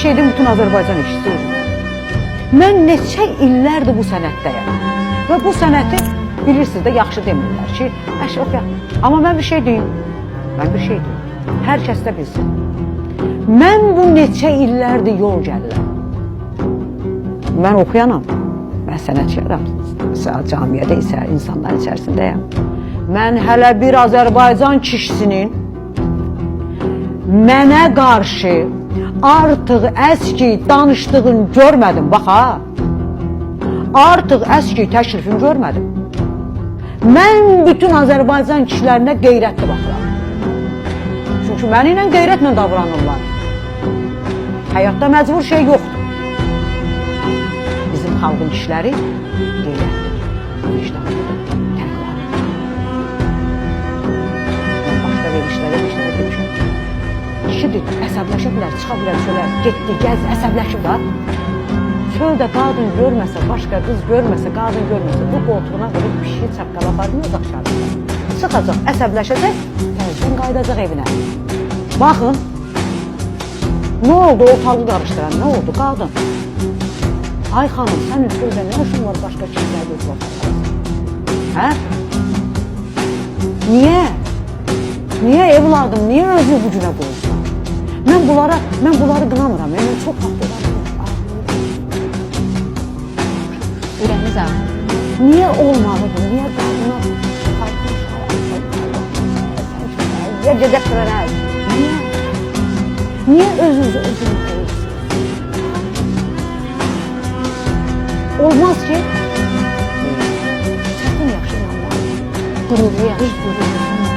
şey deyim, bütün Azərbaycan işçisi. Mən neçə illərdir bu sənətdəyəm. Və bu sənəti bilirsiniz də, yaxşı demirlər ki, Əşrəf ya. Amma mən bir şey deyim. Hər kəs də bilsin. Mən bu neçə illərdir yol gəlirəm. Mən oxuyanam. Mən sənətçiyəm. Camiyyədə isə, insanların içərisindəyəm. Mən hələ bir Azərbaycan kişisinin mənə qarşı artıq əski danışdığını görmədim. Bax ha, artıq əski təklifini görmədim. Mən bütün Azərbaycan kişilərinə qeyrətli baxıram. Çünki mənimlə qeyrətlə davranırlar. Həyatda məcbur şey yoxdur. Bizim xalqın kişiləri qeyrətlidir, vicdanlıdır, təqvalıdır. Mən başqa verilişlərə demişəm. Kişidir, əsəbləşə bilər, çıxa bilər çölə, getdi, gəz, əsəbləşib var. Çöldə qadın görməsə, başqa qız görməsə, qadın görməsə, bu qoltuğuna qırıb pişiyi çaqqala aparmıyor, uzaqşardır. Çıxacaq, əsəbləşəcək, təzdən qaydacaq evinə. Baxın, nə oldu ortalığı qarışdıran, nə oldu qadın? Ay xanım, sənin çöldə nə işin var başqa kişilər gözlə? Hə? Niyə? Niyə evladım, niyə özü bu günə qoyursan? Mən bunları qınamıram, mən çox haqlılar. Ürəyiniz ağrır. Niyə olmalıdır, niyə qadına ya gedək qıraraq? Niyə? Niyə özünüzü qoyursunuz? Olmaz ki, çətin yaxşı inanmalı. Qürurlu yaxşı. Qürurlu.